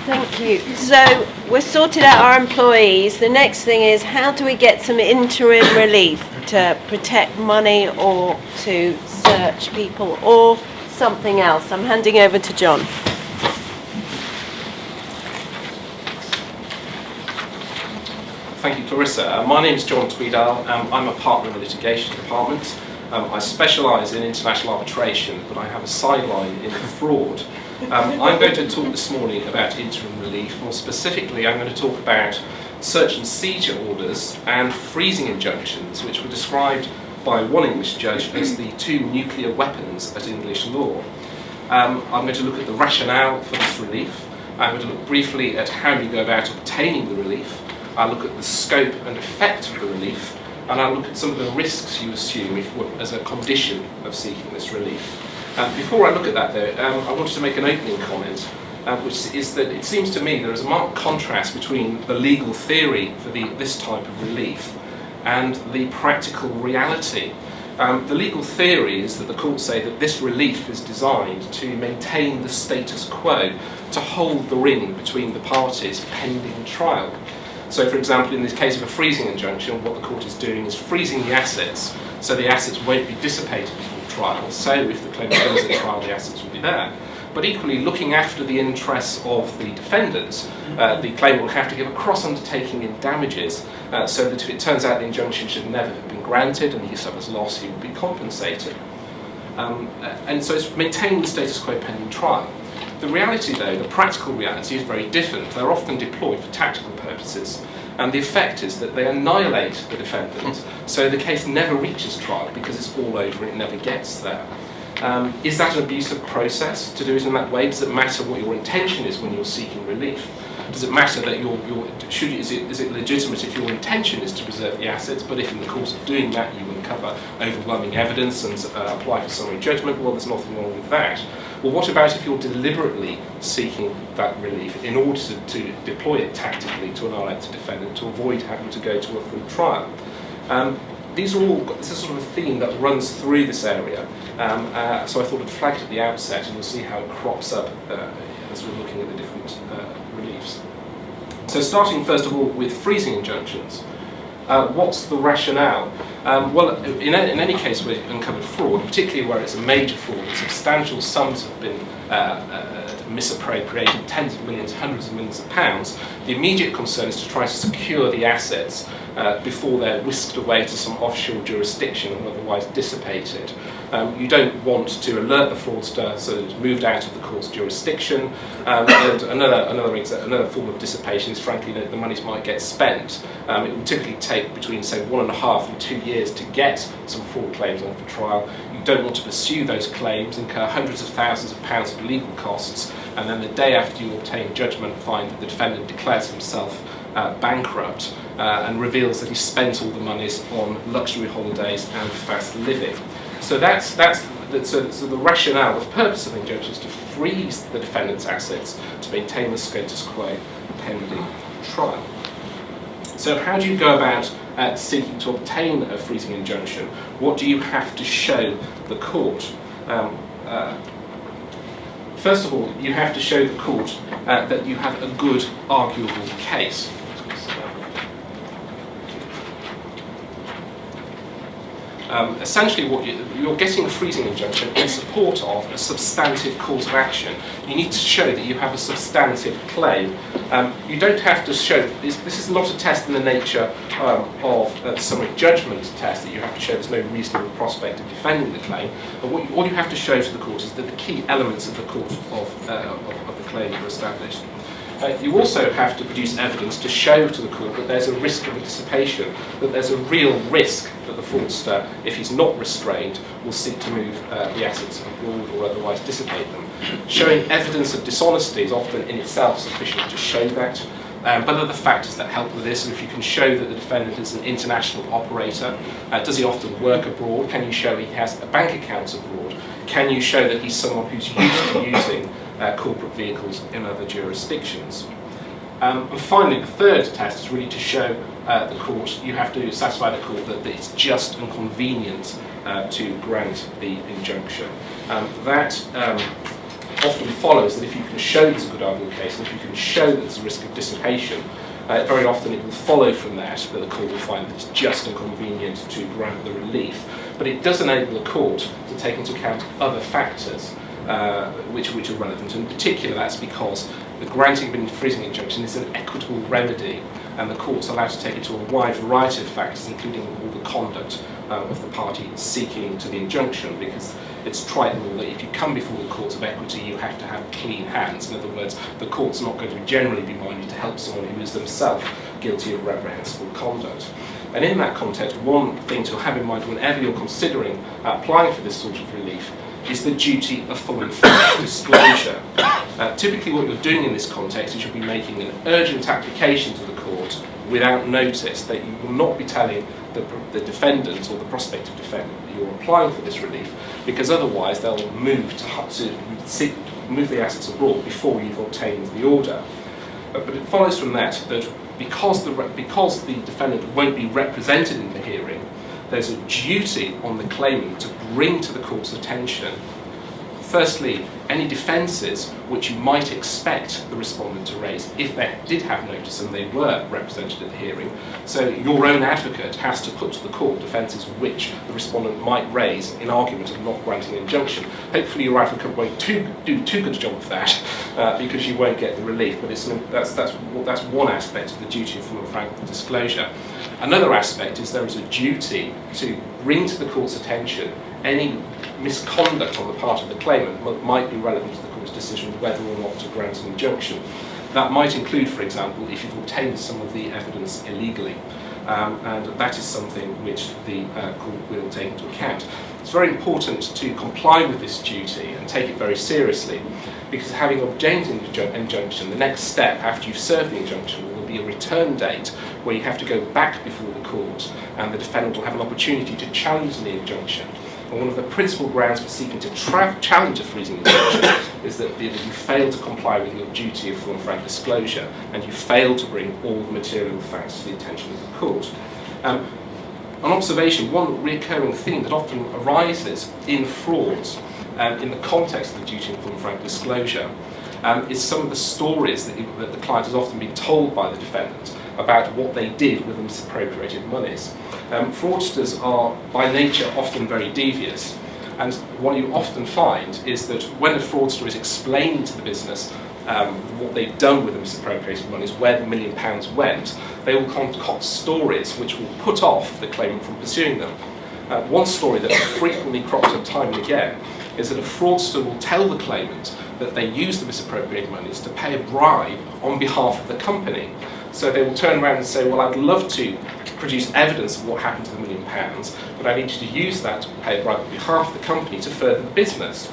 Thank you. So we've sorted out our employees. The next thing is, how do we get some interim relief to protect money or to search people or something else? I'm handing over to Jon. Thank you, Clarissa. My name is Jon Tweedale. I'm a partner in the litigation department. I specialise in international arbitration, but I have a sideline in fraud. I'm going to talk this morning about interim relief. More specifically, I'm going to talk about search and seizure orders and freezing injunctions, which were described by one English judge as the two nuclear weapons at English law. I'm going to look at the rationale for this relief. I'm going to look briefly at how you go about obtaining the relief. I'll look at the scope and effect of the relief, and I'll look at some of the risks you assume as a condition of seeking this relief. Before I look at that though, I wanted to make an opening comment, which is that it seems to me there is a marked contrast between the legal theory for this type of relief and the practical reality. The legal theory is that the courts say that this relief is designed to maintain the status quo, to hold the ring between the parties pending trial. So, for example, in this case of a freezing injunction, what the court is doing is freezing the assets, so the assets won't be dissipated before trial. So, if the claim comes at trial, the assets will be there. But equally, looking after the interests of the defendants, the claimant will have to give a cross-undertaking in damages, so that if it turns out the injunction should never have been granted and he suffers loss, he will be compensated. And so it's maintaining the status quo pending trial. The reality, though, the practical reality is very different. They're often deployed for tactical purposes, and the effect is that they annihilate the defendant, so the case never reaches trial because it's all over and it never gets there. Is that an abusive process to do it in that way? Does it matter what your intention is when you're seeking relief? Does it matter that is it legitimate if your intention is to preserve the assets, but if in the course of doing that you uncover overwhelming evidence and apply for summary judgment? Well, there's nothing wrong with that. Well, what about if you're deliberately seeking that relief in order to deploy it tactically to annihilate the defendant, to avoid having to go to a full trial? This is sort of a theme that runs through this area, so I thought I'd flag it at the outset, and you'll see how it crops up as we're looking at the different reliefs. So starting first of all with freezing injunctions. What's the rationale? Well, in any case where you've uncovered fraud, particularly where it's a major fraud, substantial sums have been misappropriated, tens of millions, hundreds of millions of pounds, the immediate concern is to try to secure the assets before they're whisked away to some offshore jurisdiction and otherwise dissipated. You don't want to alert the fraudster so that it's moved out of the court's jurisdiction. And another form of dissipation is, frankly, that the monies might get spent. It will typically take between, say, 1.5 and 2 years to get some fraud claims on for trial. You don't want to pursue those claims, incur hundreds of thousands of pounds of legal costs, and then the day after you obtain judgment, find that the defendant declares himself bankrupt and reveals that he spent all the monies on luxury holidays and fast living. So the rationale, the purpose of injunctions is to freeze the defendant's assets to maintain the status quo pending trial. So how do you go about seeking to obtain a freezing injunction? What do you have to show the court? First of all, you have to show the court that you have a good arguable case. Essentially, what you're getting a freezing injunction in support of a substantive cause of action. You need to show that you have a substantive claim. You don't have to show, this is not a test in the nature of a summary judgment test that you have to show there's no reasonable prospect of defending the claim. But all you have to show to the court is that the key elements of the claim are established. You also have to produce evidence to show to the court that there's a risk of a dissipation, that there's a real risk that the fraudster, if he's not restrained, will seek to move the assets abroad or otherwise dissipate them. Showing evidence of dishonesty is often in itself sufficient to show that. But other factors that help with this, if you can show that the defendant is an international operator, does he often work abroad? Can you show he has bank accounts abroad? Can you show that he's someone who's used to using corporate vehicles in other jurisdictions? And finally, the third test is really to show the court, you have to satisfy the court that it's just and convenient to grant the injunction. That often follows that if you can show there's a good arguable case, and if you can show that there's a risk of dissipation, very often it will follow from that the court will find that it's just and convenient to grant the relief. But it does enable the court to take into account other factors which are relevant. In particular, that's because the granting of a freezing injunction is an equitable remedy, and the court's allowed to take into a wide variety of factors, including all the conduct of the party seeking to the injunction, because it's Triton law that if you come before the courts of equity, you have to have clean hands. In other words, the court's not going to generally be minded to help someone who is themselves guilty of reprehensible conduct. And in that context, one thing to have in mind whenever you're considering applying for this sort of relief is the duty of full and frank disclosure. Typically what you're doing in this context is you'll be making an urgent application to the court without notice, that you will not be telling the defendant or the prospective defendant that you're applying for this relief, because otherwise they'll move move the assets abroad before you've obtained the order. But it follows from that because the defendant won't be represented in the hearing, there's a duty on the claimant to bring to the court's attention, firstly, any defences which you might expect the respondent to raise if they did have notice and they were represented at the hearing. So your own advocate has to put to the court defences which the respondent might raise in argument of not granting an injunction. Hopefully your advocate won't do too good a job of that because you won't get the relief, but that's one aspect of the duty of full and frank disclosure. Another aspect is there is a duty to bring to the court's attention any misconduct on the part of the claimant that might be relevant to the court's decision whether or not to grant an injunction. That might include, for example, if you've obtained some of the evidence illegally, and that is something which the court will take into account. It's very important to comply with this duty and take it very seriously, because having obtained an injunction, the next step after you've served the injunction will be a return date where you have to go back before the court and the defendant will have an opportunity to challenge the injunction. And one of the principal grounds for seeking to challenge a freezing injunction is that you fail to comply with your duty of full and frank disclosure, and you fail to bring all the material facts to the attention of the court. An observation, one recurring theme that often arises in frauds in the context of the duty of full and frank disclosure is some of the stories that the client has often been told by the defendant about what they did with the misappropriated monies. Fraudsters are by nature often very devious, and what you often find is that when a fraudster is explaining to the business what they've done with the misappropriated monies, where the £1 million went, they will concoct stories which will put off the claimant from pursuing them. One story that frequently crops up time and again is that a fraudster will tell the claimant that they used the misappropriated monies to pay a bribe on behalf of the company. So they will turn around and say, well, I'd love to produce evidence of what happened to the £1 million, but I need you to use that to pay a bribe on behalf of the company to further the business.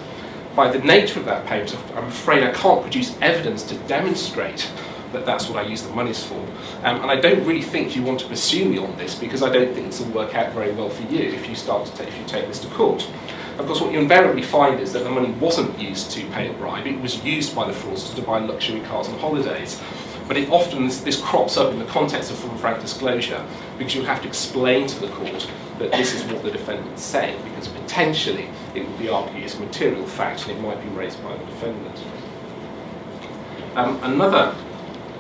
By the nature of that payment, I'm afraid I can't produce evidence to demonstrate that that's what I use the monies for. And I don't really think you want to pursue me on this, because I don't think this will work out very well for you if you take this to court. Of course, what you invariably find is that the money wasn't used to pay a bribe, it was used by the fraudster to buy luxury cars and holidays. But it often, this crops up in the context of full and frank disclosure, because you'll have to explain to the court that this is what the defendant is saying, because potentially it would be argued as a material fact and it might be raised by the defendant. Another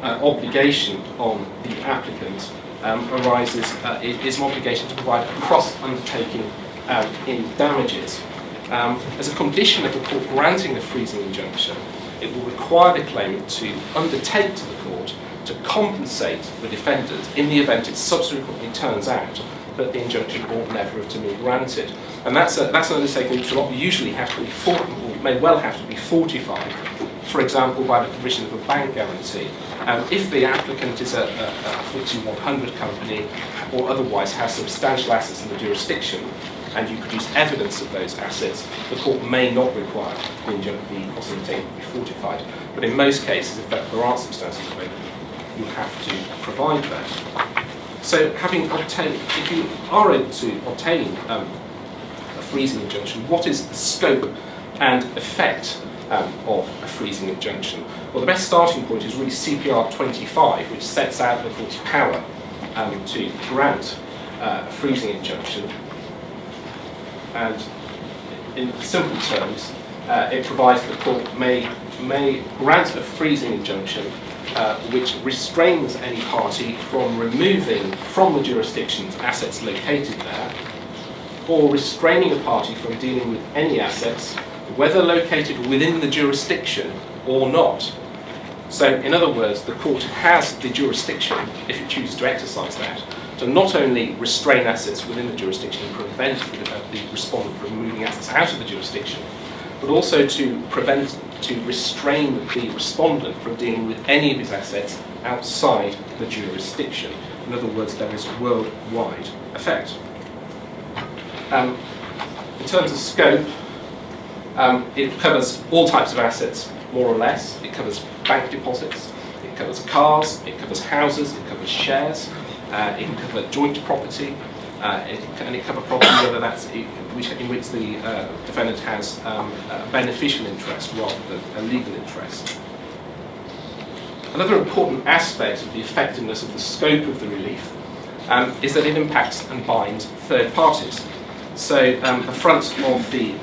obligation on the applicant arises is an obligation to provide a cross-undertaking in damages. As a condition of the court granting the freezing injunction, it will require the claimant to undertake to the court to compensate the defendant in the event it subsequently turns out that the injunction ought never have to be granted. And that's an undertaking which will usually have to be or may well have to be fortified, for example, by the provision of a bank guarantee. If the applicant is a FTSE 100 company or otherwise has substantial assets in the jurisdiction, and you produce evidence of those assets, the court may not require the cross undertaking to be fortified. But in most cases, if there are substances available, you have to provide that. So, if you are able to obtain a freezing injunction, what is the scope and effect of a freezing injunction? Well, the best starting point is really CPR 25, which sets out the court's power to grant a freezing injunction. And in simple terms, it provides that the court may grant a freezing injunction which restrains any party from removing from the jurisdictions assets located there, or restraining a party from dealing with any assets, whether located within the jurisdiction or not. So, in other words, the court has the jurisdiction, if it chooses to exercise that, to not only restrain assets within the jurisdiction and prevent the respondent from moving assets out of the jurisdiction, but also to restrain the respondent from dealing with any of his assets outside the jurisdiction. In other words, there is worldwide effect. In terms of scope, it covers all types of assets, more or less. It covers bank deposits, it covers cars, it covers houses, it covers shares, it can cover joint property, and it covers property whether that's in which the defendant has a beneficial interest rather than a legal interest. Another important aspect of the effectiveness of the scope of the relief is that it impacts and binds third parties. So the front of the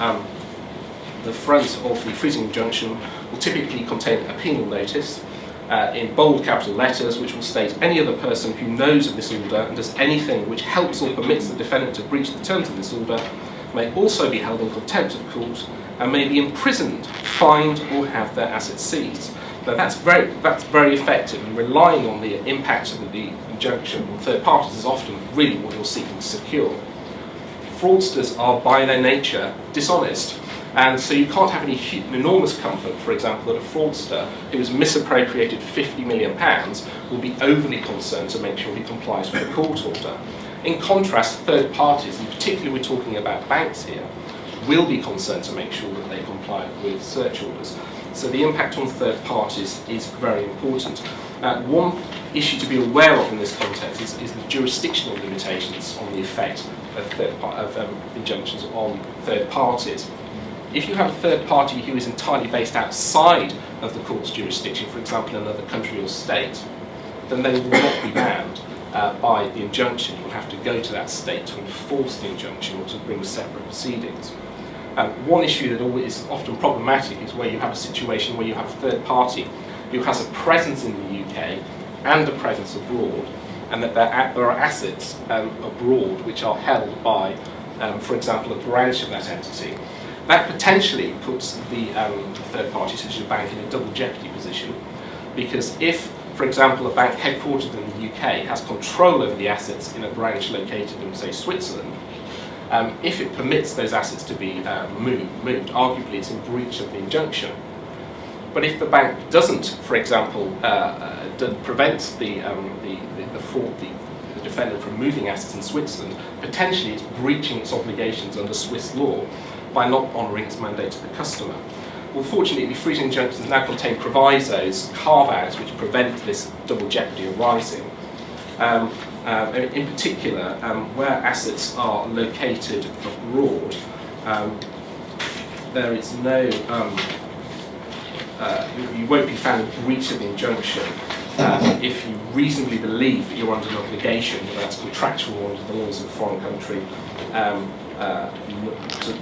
freezing injunction will typically contain a penal notice in bold capital letters, which will state any other person who knows of this order and does anything which helps or permits the defendant to breach the terms of this order may also be held in contempt of court and may be imprisoned, fined, or have their assets seized. Now that's very effective, and relying on the impact of the injunction on third parties is often really what you're seeking to secure. Fraudsters are by their nature dishonest, and so you can't have any enormous comfort, for example, that a fraudster who has misappropriated £50 million will be overly concerned to make sure he complies with the court order. In contrast, third parties, and particularly we're talking about banks here, will be concerned to make sure that they comply with search orders. So the impact on third parties is very important. One issue to be aware of in this context is the jurisdictional limitations on the effect of injunctions on third parties. If you have a third party who is entirely based outside of the court's jurisdiction, for example in another country or state, then they will not be bound by the injunction. You'll have to go to that state to enforce the injunction or to bring separate proceedings. One issue that is often problematic is where you have a situation where you have a third party who has a presence in the UK and a presence abroad, and that there are assets abroad which are held by, for example, a branch of that entity. That potentially puts the third party, such as a bank, in a double jeopardy position, because if, for example, a bank headquartered in the UK has control over the assets in a branch located in, say, Switzerland, if it permits those assets to be moved, arguably it's in breach of the injunction. But if the bank doesn't, for example, prevent the defendant from moving assets in Switzerland, potentially it's breaching its obligations under Swiss law by not honouring its mandate to the customer. Well, fortunately, the freezing injunctions now contain provisos, carve-outs, which prevent this double jeopardy arising. In particular, where assets are located abroad, there is no, you won't be found in breach of the injunction if you reasonably believe that you're under an obligation, whether that's contractual or under the laws of a foreign country,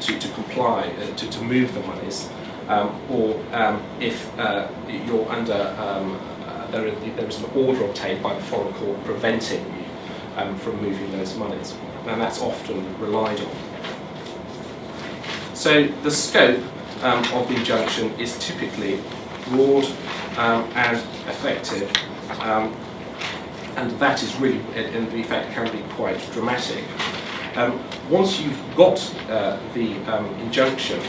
to comply, to move the monies, or if you're under, there is an order obtained by the foreign court preventing you from moving those monies, and that's often relied on. So the scope of the injunction is typically broad and effective, and that is really, and the effect can be quite dramatic. Once you've got the injunction,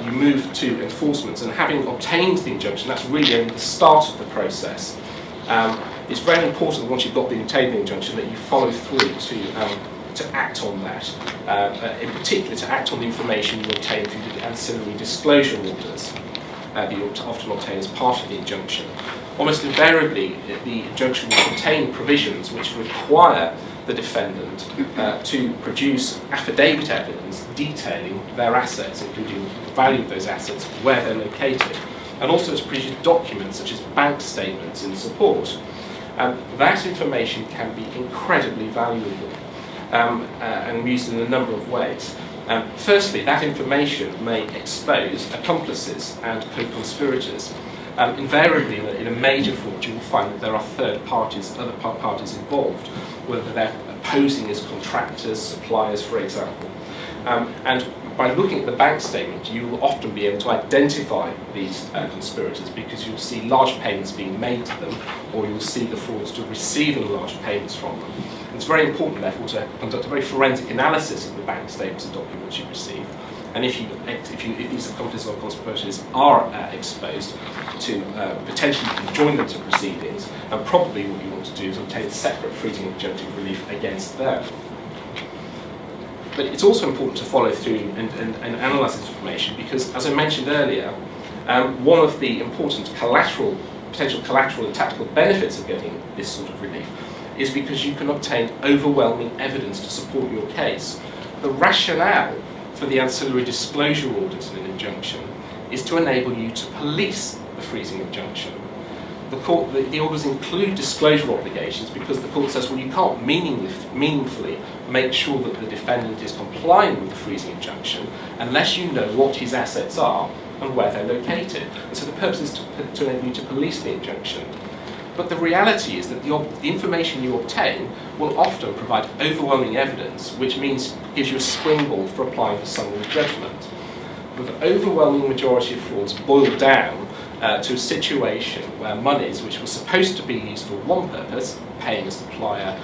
you move to enforcement, and having obtained the injunction, that's really only the start of the process. It's very important once you've got the obtained injunction that you follow through to act on that. In particular, to act on the information you obtain through the ancillary disclosure orders that you often obtain as part of the injunction. Almost invariably, the injunction will contain provisions which require the defendant to produce affidavit evidence detailing their assets, including the value of those assets, where they're located, and also to produce documents such as bank statements in support. That information can be incredibly valuable and used in a number of ways. Firstly, that information may expose accomplices and co-conspirators. Invariably, in a major fraud, you will find that there are third parties, other parties involved, whether they're posing as contractors, suppliers, for example. And by looking at the bank statement, you will often be able to identify these conspirators, because you'll see large payments being made to them, or you'll see the fraudster receiving large payments from them. It's very important, therefore, to conduct a very forensic analysis of the bank statements and documents you receive. And if these accomplices or conspirators are exposed to potentially you can join them to proceedings, and probably what you want to do is obtain separate freezing injunctive relief against them. But it's also important to follow through and analyse this information, because, as I mentioned earlier, one of the important potential collateral and tactical benefits of getting this sort of relief is because you can obtain overwhelming evidence to support your case. The rationale for the ancillary disclosure orders in an injunction is to enable you to police the freezing injunction. The orders include disclosure obligations because the court says, well, you can't meaningfully make sure that the defendant is complying with the freezing injunction unless you know what his assets are and where they're located. And so the purpose is to enable you to police the injunction. But the reality is that the information you obtain will often provide overwhelming evidence, which means gives you a springboard for applying for summary judgment. But the overwhelming majority of frauds boil down to a situation where monies which were supposed to be used for one purpose, paying a supplier,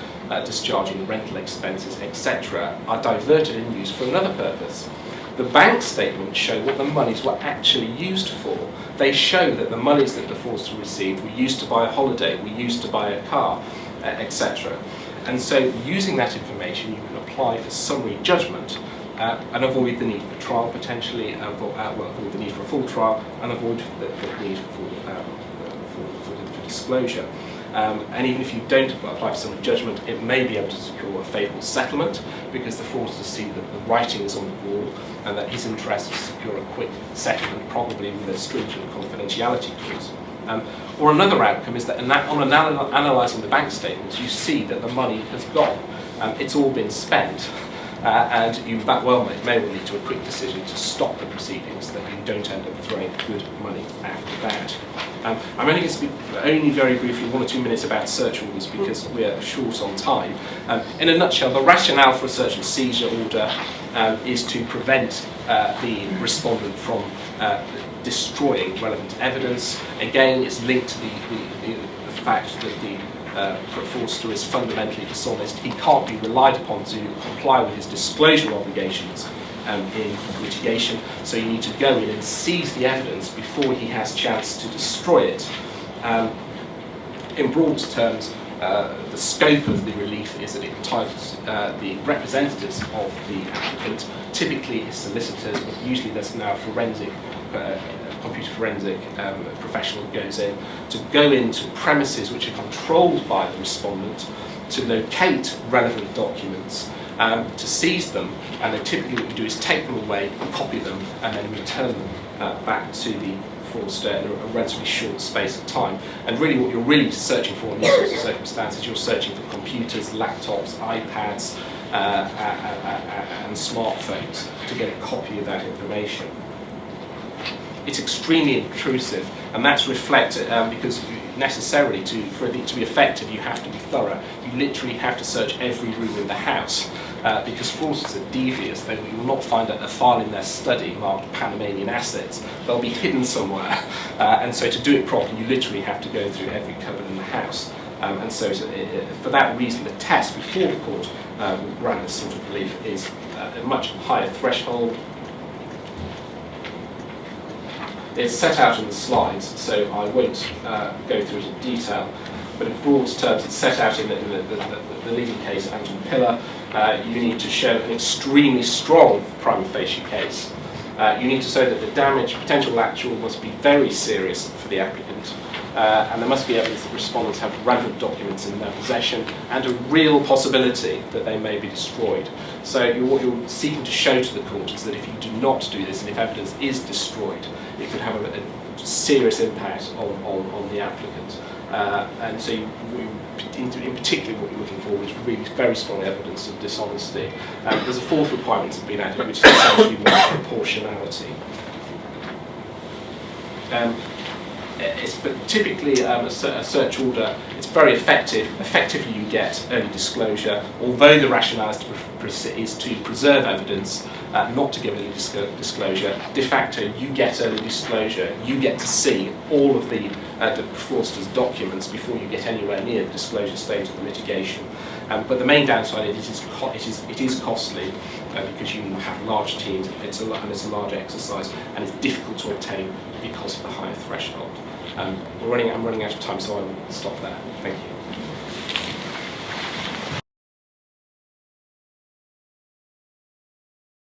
discharging rental expenses, etc., are diverted and used for another purpose. The bank statements show what the monies were actually used for. They show that the monies that the fraudster received were used to buy a holiday, were used to buy a car, etc. And so using that information, you can apply for summary judgment and avoid the need for trial potentially, avoid the need for a full trial, and avoid the need for disclosure. And even if you don't apply for summary judgment, it may be able to secure a favourable settlement because the fraudster sees that the writing is on the wall and that his interest is to secure a quick settlement, probably with a stringent confidentiality clause. Or another outcome is that on analysing the bank statements, you see that the money has gone. It's all been spent. And you may well lead to a quick decision to stop the proceedings so that you don't end up throwing good money after that. I'm only going to speak very briefly, 1 or 2 minutes about search orders because we're short on time. In a nutshell, the rationale for a search and seizure order is to prevent the respondent from destroying relevant evidence. Again, it's linked to the fact that the fraudster is fundamentally dishonest. He can't be relied upon to comply with his disclosure obligations in litigation, so you need to go in and seize the evidence before he has a chance to destroy it. In broad terms, the scope of the relief is that it entitles the representatives of the applicant, typically his solicitors, but usually there's now a computer forensic professional goes in, to go into premises which are controlled by the respondent, to locate relevant documents, to seize them, and then typically what you do is take them away, copy them, and then return them back to the fraudster in a relatively short space of time. And really what you're really searching for in these sorts of circumstances, you're searching for computers, laptops, iPads, and smartphones to get a copy of that information. It's extremely intrusive, and that's reflected because necessarily for it to be effective you have to be thorough. You literally have to search every room in the house because fraudsters are devious. They will not find a file in their study marked Panamanian assets. They'll be hidden somewhere, and so to do it properly you literally have to go through every cupboard in the house. And so for that reason the test before the court will grant this sort of relief is a much higher threshold. It's set out in the slides, so I won't go through it in detail, but in broad terms it's set out in the leading case, Anton Pillar. You need to show an extremely strong prima facie case. You need to show that the damage, potential actual, must be very serious for the applicant, and there must be evidence that respondents have relevant documents in their possession and a real possibility that they may be destroyed. So what you're seeking to show to the court is that if you do not do this, and if evidence is destroyed, it could have a serious impact on the applicant. And so in particular what you're looking for is really very strong evidence of dishonesty. There's a fourth requirement that's been added, which is essentially more proportionality. But typically a search order, it's very effective. Effectively you get early disclosure, although the rationale is to preserve evidence, not to give early disclosure. De facto you get early disclosure, you get to see all of the fraudster's documents before you get anywhere near the disclosure stage of the litigation. But the main downside is it is costly because you have large teams, it's a large exercise, and it's difficult to obtain because of the higher threshold. I'm running out of time, so I will stop there. Thank you.